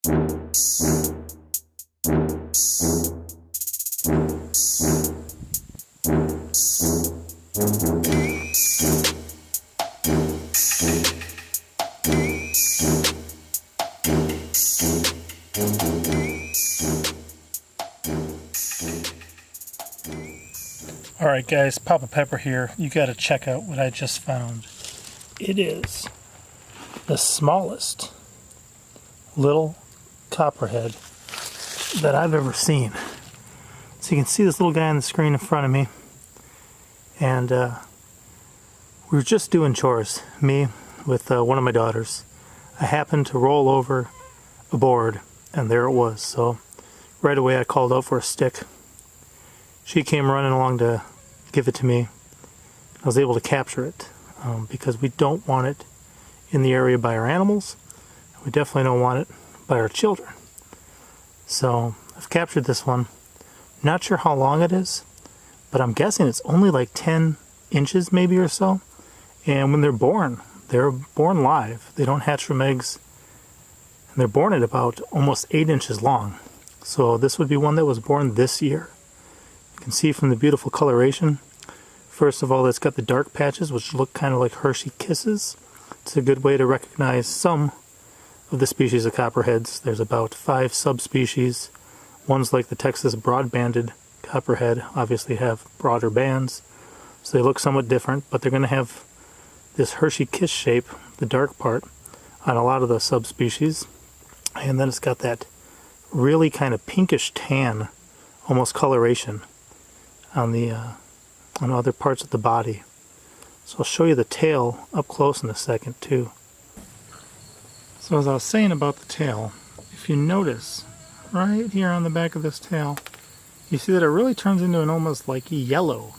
Alright guys, Papa Pepper here. You gotta check out what I just found. It is the smallest little copperhead that I've ever seen. So you can see this little guy on the screen in front of me. And we were just doing chores, me with one of my daughters. I happened to roll over a board and there it was. So right away I called out for a stick. She came running along to give it to me. I was able to capture it because we don't want it in the area by our animals. We definitely don't want it by our children. So I've captured this one. Not sure how long it is, but I'm guessing it's only like 10 inches maybe or so. And when they're born live. They don't hatch from eggs. And they're born at about almost 8 inches long. So this would be one that was born this year. You can see from the beautiful coloration. First of all, it's got the dark patches, which look kind of like Hershey Kisses. It's a good way to recognize some of the species of copperheads. There's about 5 subspecies. Ones like the Texas broad-banded copperhead obviously have broader bands, so they look somewhat different, but they're going to have this Hershey Kiss shape, the dark part, on a lot of the subspecies. And then it's got that really kind of pinkish tan, almost coloration on the on other parts of the body. So I'll show you the tail up close in a second too. So as I was saying about the tail, if you notice right here on the back of this tail, you see that it really turns into an almost like yellow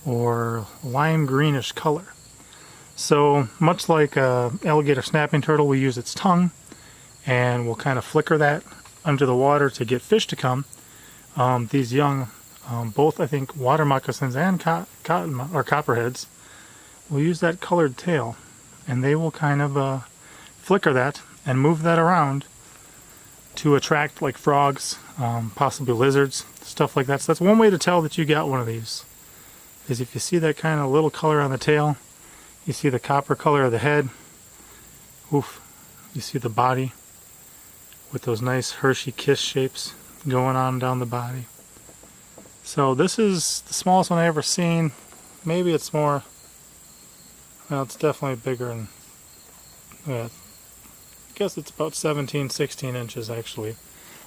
or lime greenish color. So much like a alligator snapping turtle, we use its tongue and we'll kind of flicker that under the water to get fish to come. These young both I think water moccasins and copperheads will use that colored tail, and they will kind of flicker that and move that around to attract like frogs, possibly lizards, stuff like that. So that's one way to tell that you got one of these, is if you see that kind of little color on the tail, you see the copper color of the head, oof, you see the body with those nice Hershey Kiss shapes going on down the body. So this is the smallest one I've ever seen. Maybe it's more, well, it's definitely bigger, and I guess it's about 17, 16 inches actually.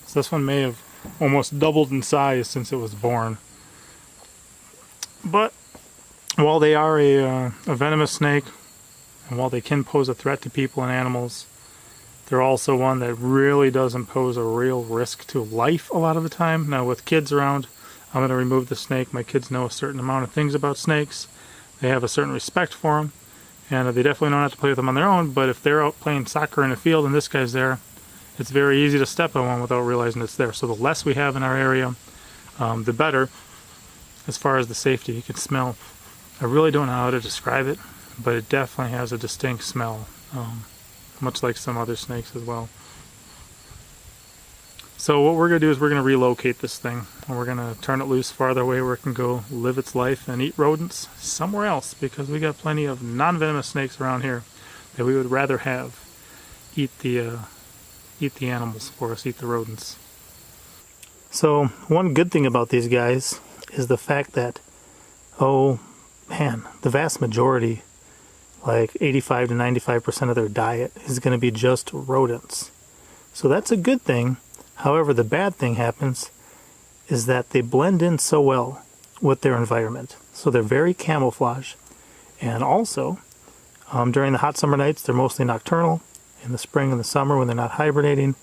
So this one may have almost doubled in size since it was born. But while they are a venomous snake, and while they can pose a threat to people and animals, they're also one that really doesn't pose a real risk to life a lot of the time. Now with kids around, I'm going to remove the snake. My kids know a certain amount of things about snakes. They have a certain respect for them, and they definitely don't have to play with them on their own. But if they're out playing soccer in a field and this guy's there, it's very easy to step on one without realizing it's there. So the less we have in our area, the better as far as the safety. You can smell. I really don't know how to describe it, but it definitely has a distinct smell, much like some other snakes as well. So what we're going to do is we're going to relocate this thing, and we're going to turn it loose farther away where it can go live its life and eat rodents somewhere else, because we got plenty of non-venomous snakes around here that we would rather have eat the animals for us, eat the rodents. So one good thing about these guys is the fact that, oh man, the vast majority, like 85 to 95% of their diet is going to be just rodents. So that's a good thing. However, the bad thing happens is that they blend in so well with their environment. So they're very camouflage. And also, during the hot summer nights, they're mostly nocturnal. In the spring and the summer when they're not hibernating,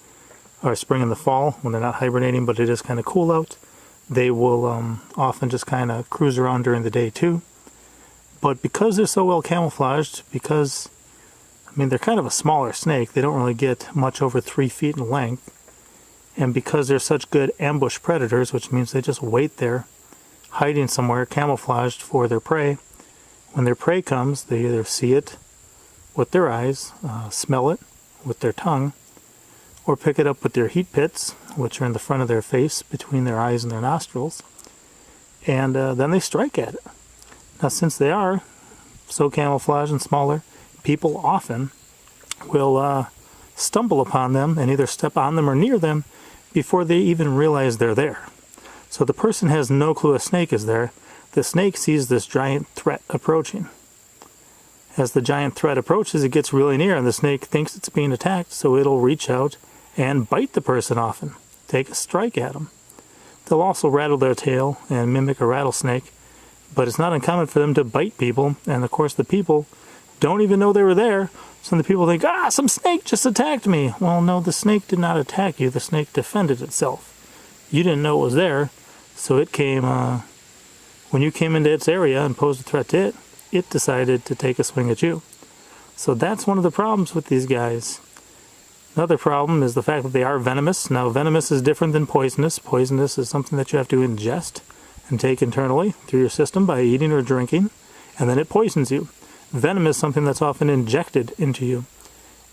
or spring and the fall when they're not hibernating but it is kind of cool out, they will often just kind of cruise around during the day too. But because they're so well camouflaged, because, I mean, they're kind of a smaller snake, they don't really get much over 3 feet in length, and because they're such good ambush predators, which means they just wait there, hiding somewhere, camouflaged for their prey. When their prey comes, they either see it with their eyes, smell it with their tongue, or pick it up with their heat pits, which are in the front of their face, between their eyes and their nostrils, and then they strike at it. Now, since they are so camouflaged and smaller, people often will stumble upon them and either step on them or near them before they even realize they're there. So the person has no clue a snake is there. The snake sees this giant threat approaching. As the giant threat approaches, it gets really near, and the snake thinks it's being attacked, so it'll reach out and bite the person often, take a strike at them. They'll also rattle their tail and mimic a rattlesnake, but it's not uncommon for them to bite people, and of course the people don't even know they were there, so the people think, ah, some snake just attacked me. Well, no, the snake did not attack you, the snake defended itself. You didn't know it was there, so it came, when you came into its area and posed a threat to it, it decided to take a swing at you. So that's one of the problems with these guys. Another problem is the fact that they are venomous. Now, venomous is different than poisonous. Poisonous is something that you have to ingest and take internally through your system by eating or drinking, and then it poisons you. Venom is something that's often injected into you.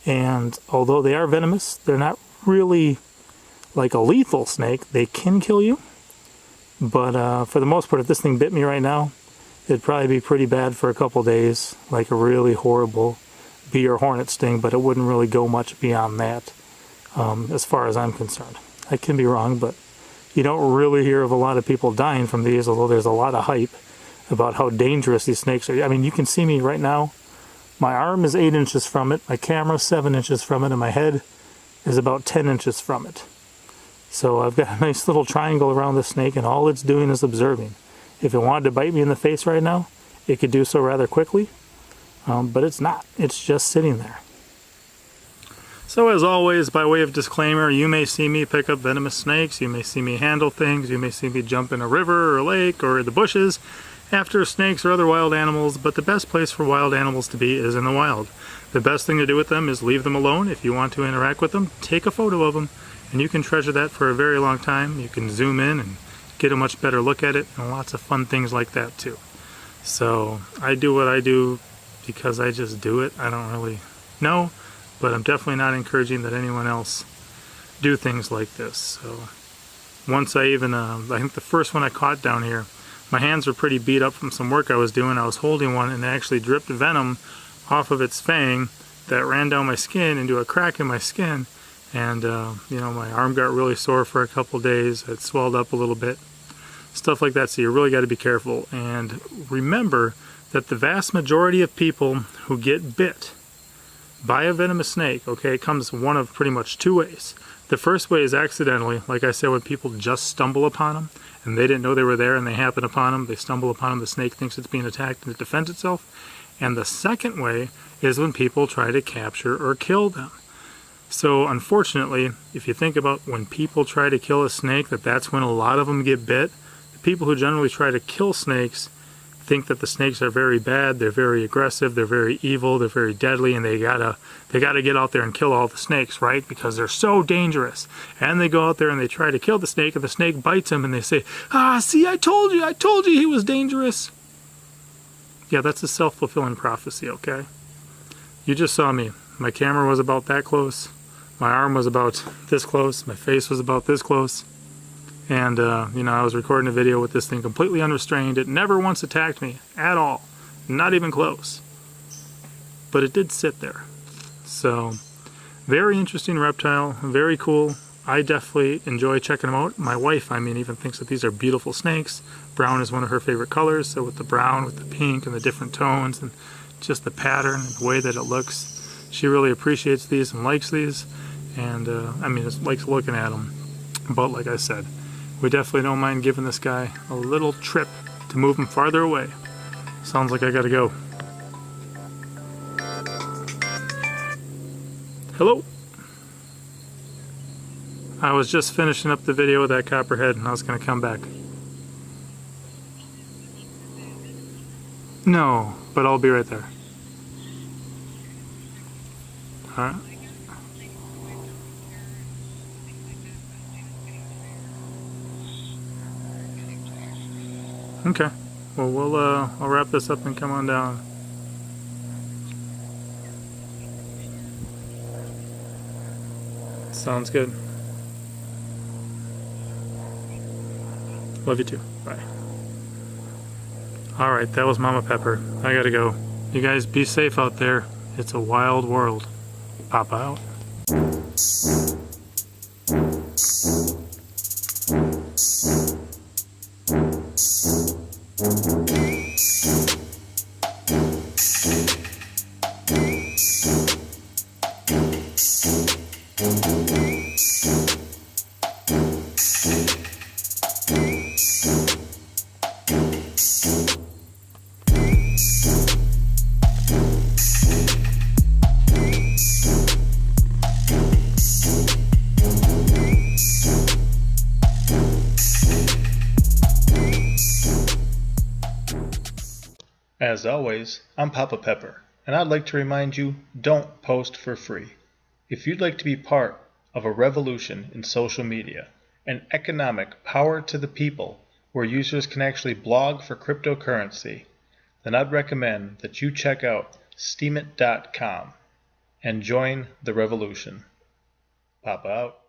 And although they are venomous, they're not really like a lethal snake. They can kill you. But for the most part, if this thing bit me right now, it'd probably be pretty bad for a couple days, like a really horrible bee or hornet sting, but it wouldn't really go much beyond that, as far as I'm concerned. I can be wrong, but you don't really hear of a lot of people dying from these, although there's a lot of hype about how dangerous these snakes are. I mean, you can see me right now. My arm is 8 inches from it, my camera's 7 inches from it, and my head is about 10 inches from it. So I've got a nice little triangle around the snake, and all it's doing is observing. If it wanted to bite me in the face right now, it could do so rather quickly, but it's not. It's just sitting there. So as always, by way of disclaimer, you may see me pick up venomous snakes, you may see me handle things, you may see me jump in a river or a lake or the bushes after snakes or other wild animals, but the best place for wild animals to be is in the wild. The best thing to do with them is leave them alone. If you want to interact with them, take a photo of them, and you can treasure that for a very long time. You can zoom in and get a much better look at it, and lots of fun things like that too. So I do what I do because I just do it. I don't really know, but I'm definitely not encouraging that anyone else do things like this. So once I think the first one I caught down here, my hands were pretty beat up from some work I was doing. I was holding one and it actually dripped venom off of its fang that ran down my skin into a crack in my skin. And, you know, my arm got really sore for a couple days. It swelled up a little bit. Stuff like that. So you really got to be careful. And remember that the vast majority of people who get bit by a venomous snake, okay, it comes one of pretty much two ways. The first way is accidentally, like I said, when people just stumble upon them and they didn't know they were there and they happen upon them, they stumble upon them, the snake thinks it's being attacked and it defends itself. And the second way is when people try to capture or kill them. So unfortunately, if you think about when people try to kill a snake, that's when a lot of them get bit. The people who generally try to kill snakes think that the snakes are very bad, they're very aggressive, they're very evil, they're very deadly, and they gotta get out there and kill all the snakes, right? Because they're so dangerous. And they go out there and they try to kill the snake, and the snake bites them, and they say, ah, see, I told you he was dangerous. Yeah, that's a self-fulfilling prophecy, okay? You just saw me. My camera was about that close. My arm was about this close. My face was about this close. And, you know, I was recording a video with this thing completely unrestrained. It never once attacked me at all. Not even close. But it did sit there. So, very interesting reptile. Very cool. I definitely enjoy checking them out. My wife, I mean, even thinks that these are beautiful snakes. Brown is one of her favorite colors. So with the brown, with the pink, and the different tones, and just the pattern and the way that it looks, she really appreciates these and likes these. And, I mean, just likes looking at them. But like I said, we definitely don't mind giving this guy a little trip to move him farther away. Sounds like I gotta go. Hello? I was just finishing up the video with that copperhead and I was gonna come back. No, but I'll be right there. Alright. Okay. Well, I'll wrap this up and come on down. Sounds good. Love you too. Bye. Alright, that was Mama Pepper. I gotta go. You guys be safe out there. It's a wild world. Papa out. As always, I'm Papa Pepper, and I'd like to remind you, don't post for free. If you'd like to be part of a revolution in social media, an economic power to the people where users can actually blog for cryptocurrency, then I'd recommend that you check out steemit.com and join the revolution. Papa out.